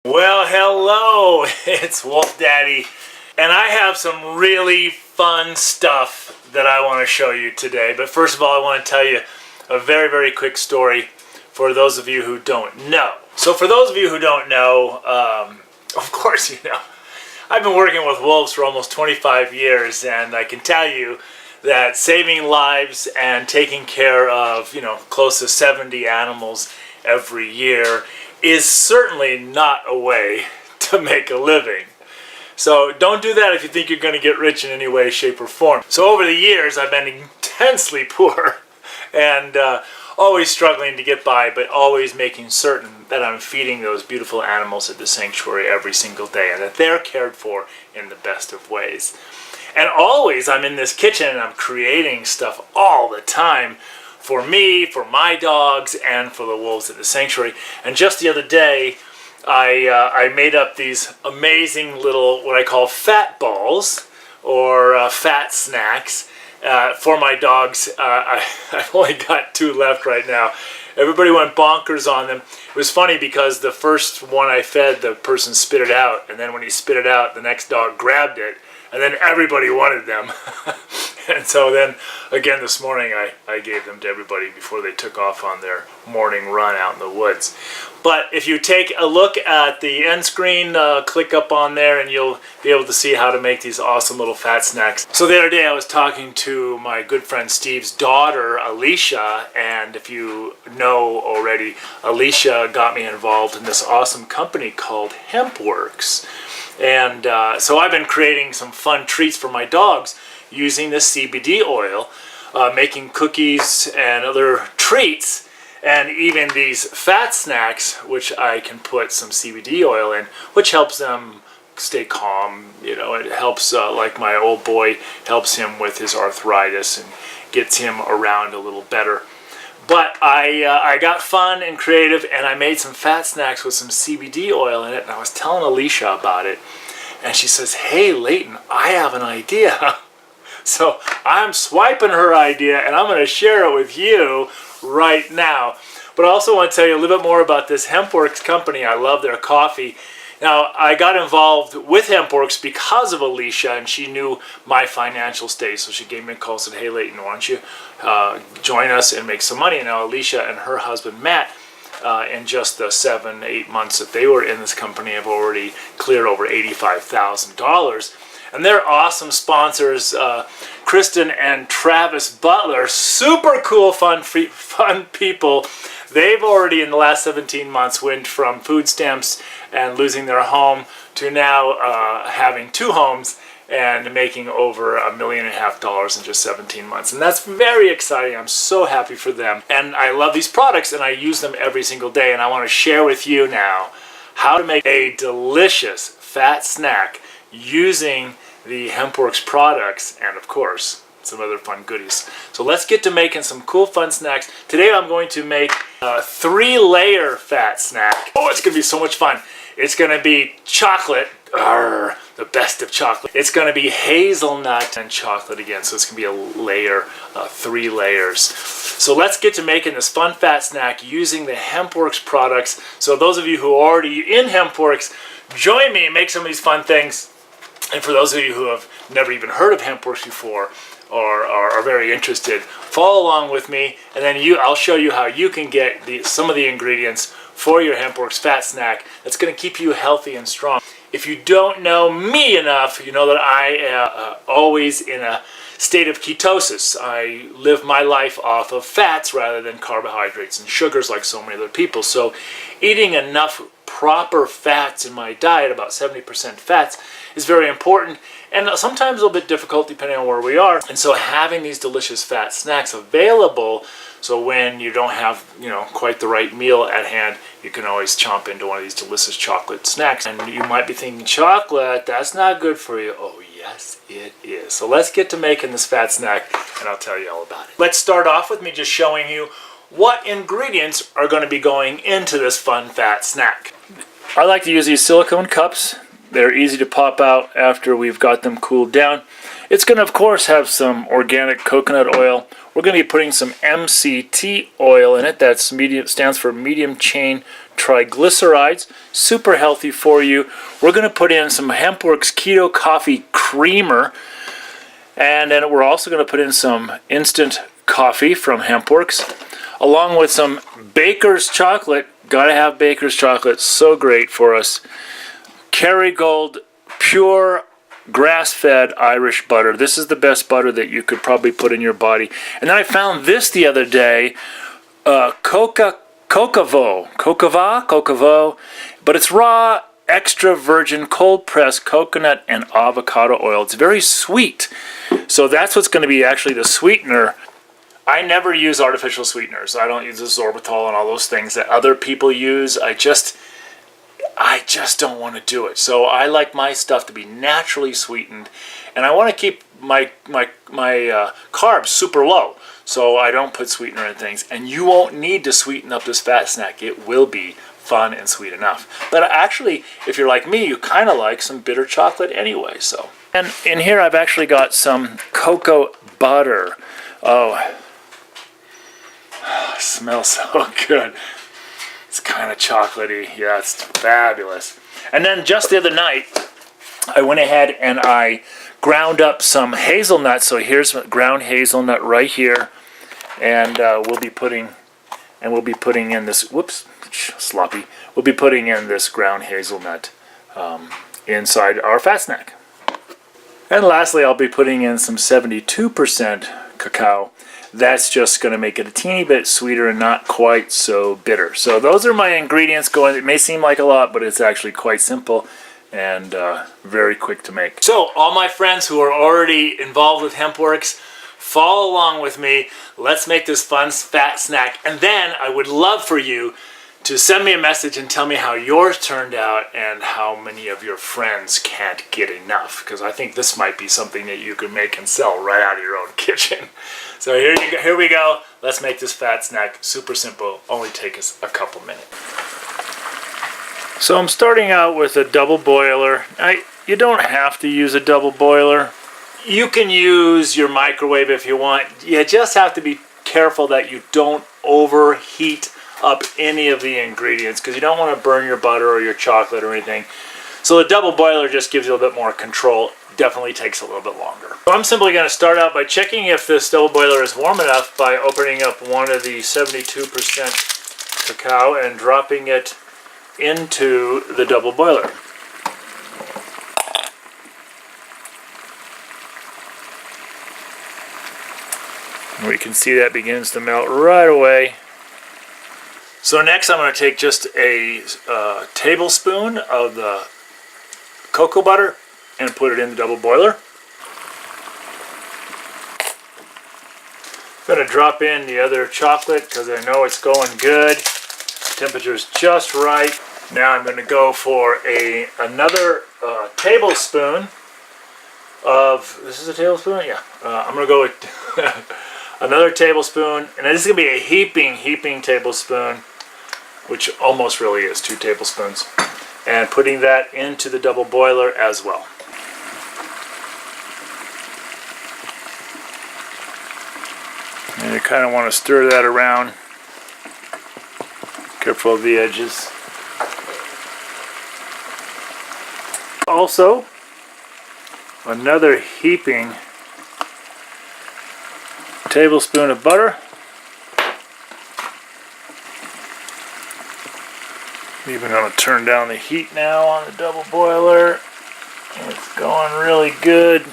Well, hello, it's Wolf Daddy, and I have some really fun stuff that I want to show you today. But first of all, I want to tell you a very quick story for those of you who don't know. So for those of you who don't know, of course, I've been working with wolves for almost 25 years, and I can tell you that saving lives and taking care of, close to 70 animals every year is certainly not a way to make a living. So don't do that if you think you're going to get rich in any way, shape, or form. So over the years, I've been intensely poor and always struggling to get by, but always making certain that I'm feeding those beautiful animals at the sanctuary every single day and that they're cared for in the best of ways. And always I'm in this kitchen and I'm creating stuff all the time for me, for my dogs, and for the wolves at the sanctuary. And just the other day, I made up these amazing little, what I call fat balls, or fat snacks, for my dogs. I've only got 2 left right now. Everybody went bonkers on them. It was funny because the first one I fed, the person spit it out, and then when he spit it out, the next dog grabbed it, and then everybody wanted them. And so then, again this morning, I gave them to everybody before they took off on their morning run out in the woods. But if you take a look at the end screen, click up on there and you'll be able to see how to make these awesome little fat snacks. So the other day I was talking to my good friend Steve's daughter, Alicia, and if you know already, Alicia got me involved in this awesome company called Hempworx. And so I've been creating some fun treats for my dogs using the CBD oil, making cookies and other treats, and even these fat snacks, which I can put some CBD oil in, which helps them stay calm. It helps, like my old boy, helps him with his arthritis and gets him around a little better. But I got fun and creative, and I made some fat snacks with some CBD oil in it, and I was telling Alicia about it, and she says, "Hey, Leighton, I have an idea." So I'm swiping her idea, and I'm going to share it with you right now. But I also want to tell you a little bit more about this Hempworx company. I love their coffee. Now, I got involved with Hempworx because of Alicia, and she knew my financial state, so she gave me a call and said, "Hey, Leighton, why don't you join us and make some money?" And now Alicia and her husband, Matt, in just the 7-8 months that they were in this company, have already cleared over $85,000. And they're awesome sponsors, Kristen and Travis Butler, super cool, fun people. They've already, in the last 17 months, went from food stamps and losing their home to now having 2 homes and making over $1.5 million in just 17 months. And that's very exciting. I'm so happy for them. And I love these products, and I use them every single day. And I want to share with you now how to make a delicious fat snack using the Hempworx products and, of course, some other fun goodies. So let's get to making some cool fun snacks. Today I'm going to make a 3-layer fat snack. Oh, it's going to be so much fun. It's going to be chocolate, the best of chocolate. It's going to be hazelnut and chocolate again, so it's going to be a layer, 3 layers. So let's get to making this fun fat snack using the Hempworx products. So those of you who are already in Hempworx, join me and make some of these fun things. And for those of you who have never even heard of Hempworx before or are very interested, follow along with me, and then I'll show you how you can get some of the ingredients for your Hempworx fat snack that's going to keep you healthy and strong. If you don't know me enough, you know that I am always in a state of ketosis. I live my life off of fats rather than carbohydrates and sugars like so many other people. So eating enough proper fats in my diet, about 70% fats, is very important, and sometimes a little bit difficult depending on where we are. And so having these delicious fat snacks available, so when you don't have quite the right meal at hand, you can always chomp into one of these delicious chocolate snacks. And you might be thinking, chocolate, that's not good for you. Oh yes, it is. So let's get to making this fat snack, and I'll tell you all about it. Let's start off with me just showing you what ingredients are going to be going into this fun fat snack. I like to use these silicone cups. They're easy to pop out after we've got them cooled down. It's going to, of course, have some organic coconut oil. We're going to be putting some MCT oil in it. That's stands for medium chain triglycerides. Super healthy for you. We're going to put in some Hempworx Keto Coffee Creamer. And then we're also going to put in some instant coffee from Hempworx, along with some Baker's chocolate. Gotta have Baker's chocolate. So great for us. Kerrygold pure grass-fed Irish butter. This is the best butter that you could probably put in your body. And then I found this the other day, Cocavo, but it's raw, extra virgin, cold-pressed coconut and avocado oil. It's very sweet. So that's what's going to be actually the sweetener. I never use artificial sweeteners. I don't use the sorbitol and all those things that other people use. I just don't want to do it. So I like my stuff to be naturally sweetened, and I want to keep my carbs super low, so I don't put sweetener in things. And you won't need to sweeten up this fat snack. It will be fun and sweet enough. But actually, if you're like me, you kind of like some bitter chocolate anyway. So, and in here I've actually got some cocoa butter. Oh, it smells so good. It's kind of chocolatey. Yeah, it's fabulous. And then just the other night, I went ahead and I ground up some hazelnuts. So here's ground hazelnut right here, and we'll be putting in this. Whoops, sloppy. We'll be putting in this ground hazelnut inside our fat snack. And lastly, I'll be putting in some 72% cacao. That's just going to make it a teeny bit sweeter and not quite so bitter. So those are my ingredients going. It may seem like a lot, but it's actually quite simple and very quick to make. So all my friends who are already involved with Hempworx, follow along with me. Let's make this fun fat snack. And then I would love for you to send me a message and tell me how yours turned out and how many of your friends can't get enough, because I think this might be something that you can make and sell right out of your own kitchen. So here we go. Let's make this fat snack. Super simple. Only take us a couple minutes. So I'm starting out with a double boiler. You don't have to use a double boiler. You can use your microwave if you want. You just have to be careful that you don't overheat up any of the ingredients, because you don't want to burn your butter or your chocolate or anything. So the double boiler just gives you a little bit more control. Definitely takes a little bit longer. So I'm simply going to start out by checking if this double boiler is warm enough by opening up one of the 72% cacao and dropping it into the double boiler. And we can see that begins to melt right away. So next I'm going to take just a tablespoon of the cocoa butter and put it in the double boiler. I'm going to drop in the other chocolate because I know it's going good. Temperature's just right. Now I'm going to go for another tablespoon of, this is a tablespoon? Yeah. I'm going to go with another tablespoon, and this is going to be a heaping tablespoon, which almost really is 2 tablespoons, and putting that into the double boiler as well. And you kind of want to stir that around. Careful of the edges. Also, another heaping tablespoon of butter. I'm even going to turn down the heat now on the double boiler. It's going really good.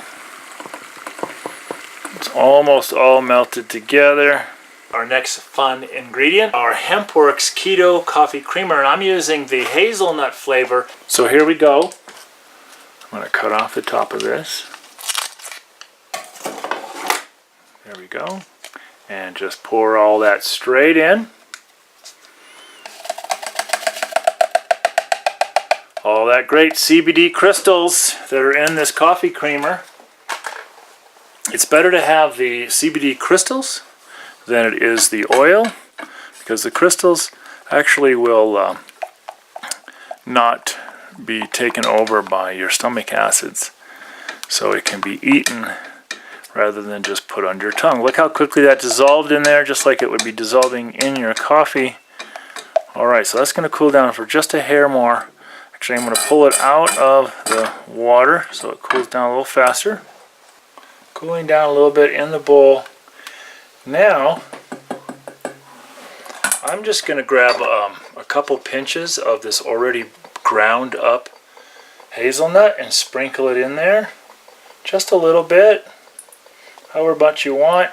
It's almost all melted together. Our next fun ingredient, our Hempworx Keto Coffee Creamer, and I'm using the hazelnut flavor. So here we go. I'm going to cut off the top of this. There we go. And just pour all that straight in. All that great CBD crystals that are in this coffee creamer. It's better to have the CBD crystals than it is the oil, because the crystals actually will not be taken over by your stomach acids, so it can be eaten rather than just put on your tongue. Look how quickly that dissolved in there, just like it would be dissolving in your coffee. Alright, so that's going to cool down for just a hair more. Actually, I'm going to pull it out of the water so it cools down a little faster. Cooling down a little bit in the bowl. Now, I'm just going to grab a couple pinches of this already ground up hazelnut and sprinkle it in there. Just a little bit, however much you want.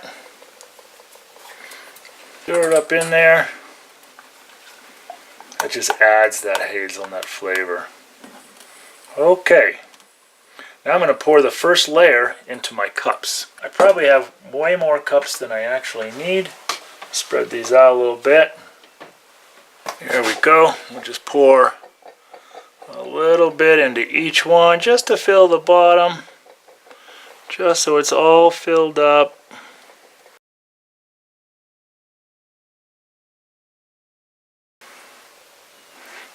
Stir it up in there. It just adds that hazelnut flavor. Okay, now I'm going to pour the first layer into my cups. I probably have way more cups than I actually need. Spread these out a little bit. Here we go. We'll just pour a little bit into each one just to fill the bottom. Just so it's all filled up.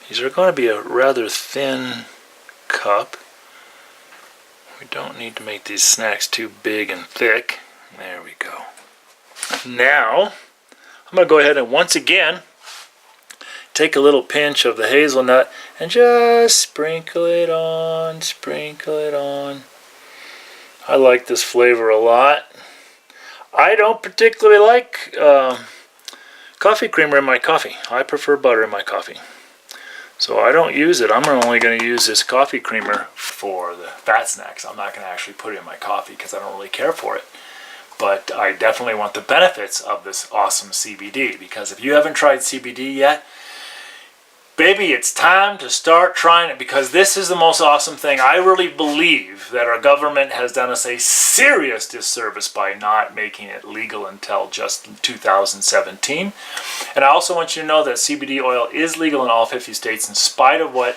These are going to be a rather thin cup. We don't need to make these snacks too big and thick. There we go. Now, I'm going to go ahead and once again take a little pinch of the hazelnut and just sprinkle it on, sprinkle it on. I like this flavor a lot. I don't particularly like coffee creamer in my coffee. I prefer butter in my coffee. So I don't use it. I'm only going to use this coffee creamer for the fat snacks. I'm not going to actually put it in my coffee because I don't really care for it. But I definitely want the benefits of this awesome CBD, because if you haven't tried CBD yet, baby, it's time to start trying it, because this is the most awesome thing. I really believe that our government has done us a serious disservice by not making it legal until just 2017. And I also want you to know that CBD oil is legal in all 50 states, in spite of what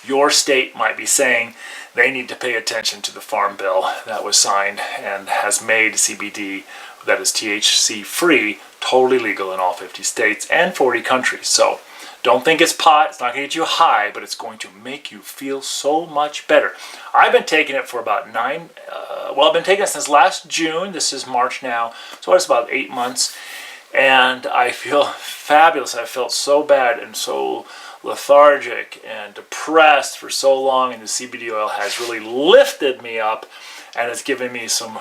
your state might be saying. They need to pay attention to the farm bill that was signed and has made CBD, that is THC free, totally legal in all 50 states and 40 countries. So don't think it's pot. It's not going to get you high, but it's going to make you feel so much better. I've been taking it for about I've been taking it since last June. This is March now, so it's about 8 months. And I feel fabulous. I felt so bad and so lethargic and depressed for so long, and the CBD oil has really lifted me up and has given me some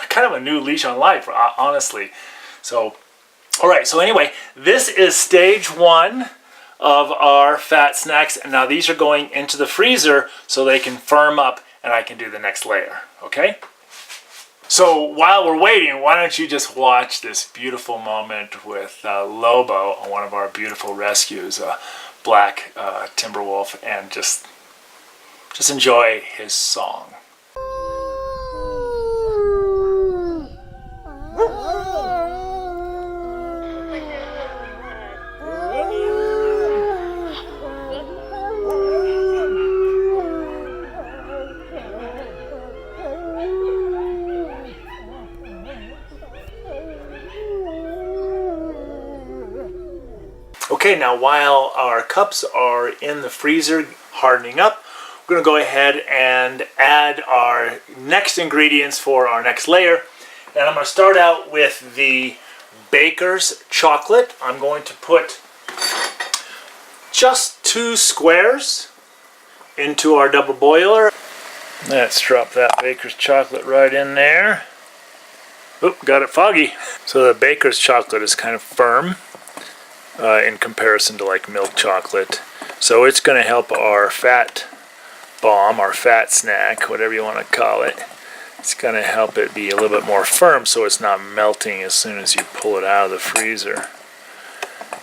kind of a new leash on life, honestly. So, all right. So anyway, this is stage one of our fat snacks, and now these are going into the freezer so they can firm up and I can do the next layer. Okay, so while we're waiting, why don't you just watch this beautiful moment with Lobo, one of our beautiful rescues, black timber wolf, and just enjoy his song. Okay, now while our cups are in the freezer hardening up, we're going to go ahead and add our next ingredients for our next layer. And I'm going to start out with the baker's chocolate. I'm going to put just 2 squares into our double boiler. Let's drop that baker's chocolate right in there. Oop, got it foggy. So the baker's chocolate is kind of firm in comparison to like milk chocolate. So it's going to help our fat bomb, our fat snack, whatever you want to call it. It's going to help it be a little bit more firm so it's not melting as soon as you pull it out of the freezer.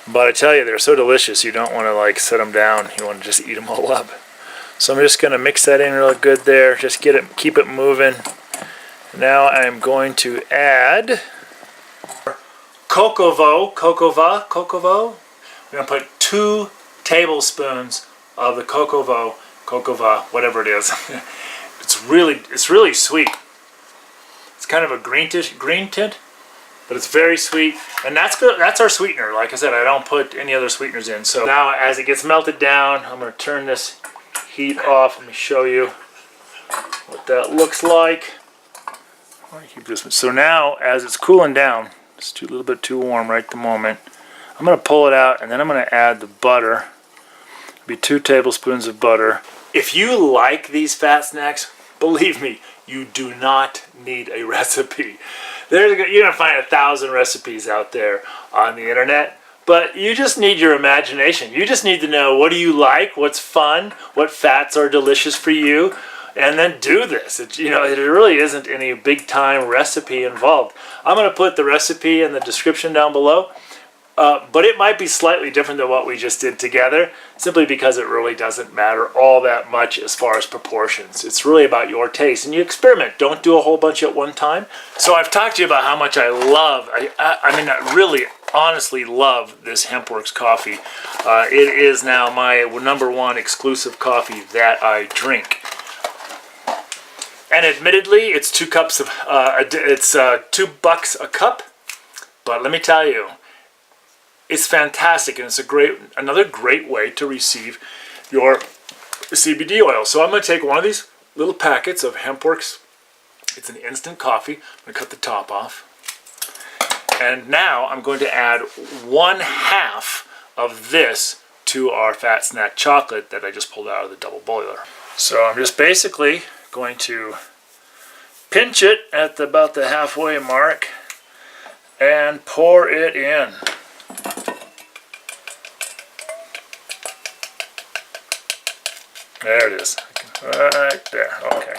But I tell you, they're so delicious, you don't want to like set them down. You want to just eat them all up. So I'm just going to mix that in real good there. Just keep it moving. Now I'm going to add Cocavo. We're going to put 2 tablespoons of the Cocavo, whatever it is. It's really sweet. It's kind of a green tint, but it's very sweet. And that's good. That's our sweetener. Like I said, I don't put any other sweeteners in. So now as it gets melted down, I'm going to turn this heat off. Let me show you what that looks like. Keep this one. So now, as it's cooling down, it's a little bit too warm right at the moment. I'm going to pull it out, and then I'm going to add the butter. It'll be 2 tablespoons of butter. If you like these fat snacks, believe me, you do not need a recipe. You're going to find 1,000 recipes out there on the internet, but you just need your imagination. You just need to know, what do you like, what's fun, what fats are delicious for you, and then do this. It really isn't any big time recipe involved. I'm going to put the recipe in the description down below. But it might be slightly different than what we just did together, simply because it really doesn't matter all that much as far as proportions. It's really about your taste, and you experiment. Don't do a whole bunch at one time. So I've talked to you about how much I love, I really honestly love this Hempworx coffee. It is now my #1 exclusive coffee that I drink. And admittedly, it's 2 cups of, it's $2 a cup, but let me tell you, it's fantastic, and it's another great way to receive your CBD oil. So I'm going to take one of these little packets of Hempworx. It's an instant coffee. I'm going to cut the top off. And now I'm going to add 1/2 of this to our fat snack chocolate that I just pulled out of the double boiler. So I'm just basically going to pinch it at about the halfway mark and pour it in. There it is, right there. Okay,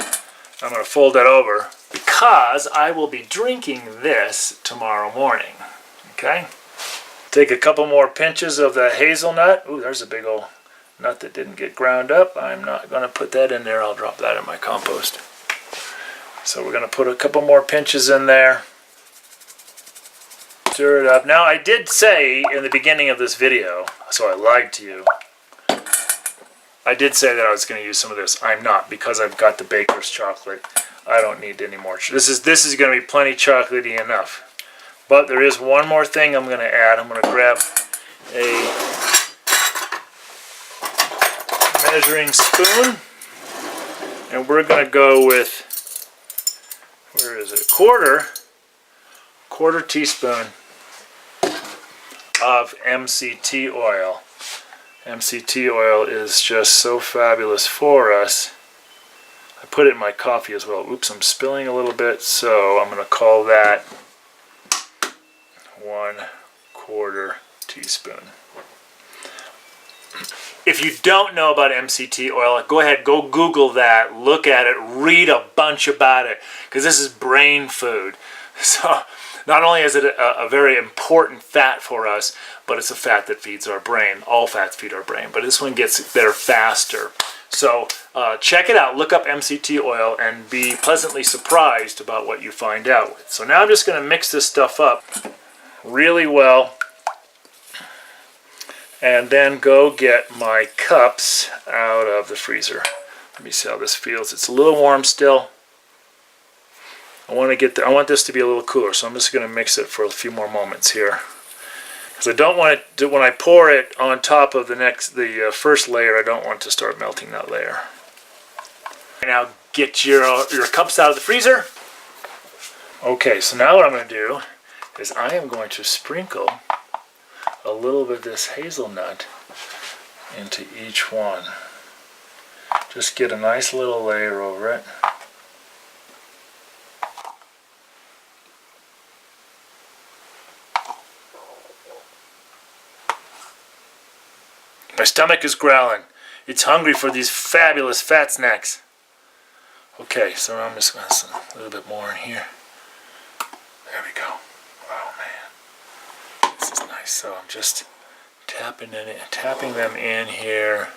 I'm going to fold that over because I will be drinking this tomorrow morning. Okay, take a couple more pinches of the hazelnut. Ooh, there's a big old nut that didn't get ground up. I'm not going to put that in there. I'll drop that in my compost. So we're going to put a couple more pinches in there. Stir it up. Now, I did say in the beginning of this video, so I lied to you. I did say that I was going to use some of this. I'm not, because I've got the baker's chocolate. I don't need any more. This is going to be plenty chocolatey enough. But there is one more thing I'm going to add. I'm going to grab a measuring spoon, and we're going to go with, where is it? Quarter teaspoon of MCT oil. MCT oil is just so fabulous for us. I put it in my coffee as well. Oops, I'm spilling a little bit, so I'm going to call that 1/4 teaspoon. If you don't know about MCT oil, go ahead, go Google that, look at it, read a bunch about it, because this is brain food. So not only is it a very important fat for us, but it's a fat that feeds our brain. All fats feed our brain, but this one gets there faster. So check it out, look up MCT oil, and be pleasantly surprised about what you find out. So now I'm just going to mix this stuff up really well, and then go get my cups out of the freezer. Let me see how this feels. It's a little warm still. I want this to be a little cooler, so I'm just going to mix it for a few more moments here, because I don't want it to, when I pour it on top of the first layer, I don't want to start melting that layer. Now get your cups out of the freezer. Okay, so now what I'm going to do is I am going to sprinkle a little bit of this hazelnut into each one. Just get a nice little layer over it. My stomach is growling. It's hungry for these fabulous fat snacks. Okay, so I'm just going to put a little bit more in here. There we go. Oh man, this is nice. So I'm just tapping them in here,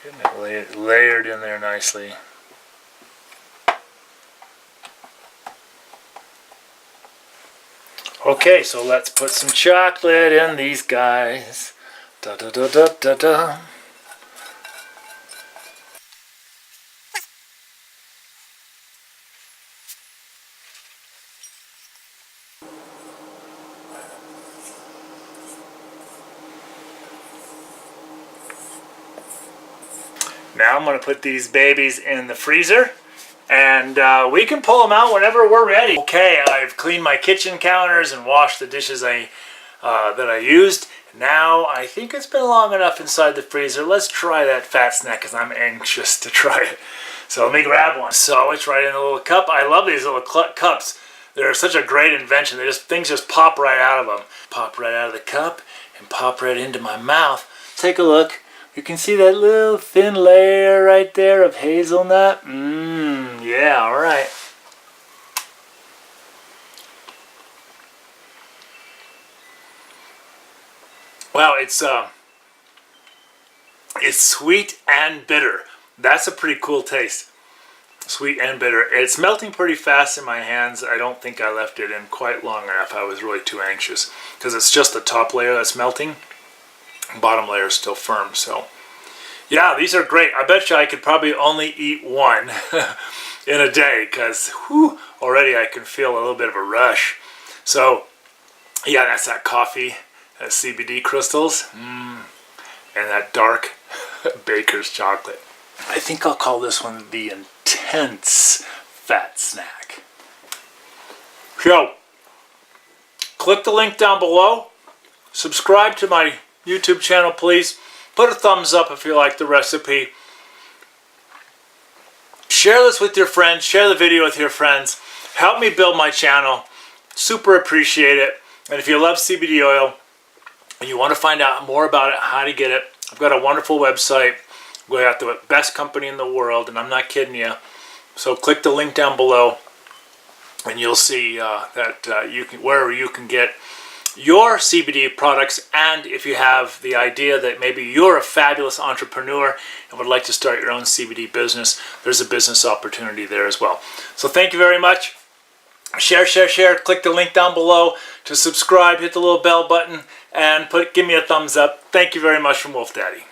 getting it layered in there nicely. Okay, so let's put some chocolate in these guys. Da da da da da da. Now I'm going to put these babies in the freezer, and we can pull them out whenever we're ready. Okay, I've cleaned my kitchen counters and washed the dishes that I used. Now I think it's been long enough inside the freezer. Let's try that fat snack because I'm anxious to try it. So let me grab one. So it's right in a little cup. I love these little cups. They're such a great invention. Things just pop right out of them. Pop right out of the cup and pop right into my mouth. Take a look. You can see that little thin layer right there of hazelnut. Yeah, all right. Wow, it's sweet and bitter. That's a pretty cool taste. Sweet and bitter. It's melting pretty fast in my hands. I don't think I left it in quite long enough. I was really too anxious because it's just the top layer that's melting. Bottom layer is still firm. So yeah, these are great. I bet you I could probably only eat one in a day because already I can feel a little bit of a rush. So yeah, that's that coffee, that CBD crystals, and that dark baker's chocolate. I think I'll call this one the intense fat snack. So click the link down below. Subscribe to my YouTube channel, please. Put a thumbs up if you like the recipe. Share this with your friends. Share the video with your friends. Help me build my channel. Super appreciate it. And if you love CBD oil and you want to find out more about it, how to get it, I've got a wonderful website. We got the best company in the world, and I'm not kidding you. So click the link down below, and you'll see that you can, wherever you can get your CBD products. And if you have the idea that maybe you're a fabulous entrepreneur and would like to start your own CBD business, there's a business opportunity there as well. So thank you very much. Share, share, share. Click the link down below to subscribe. Hit the little bell button and give me a thumbs up. Thank you very much from Wolf Daddy.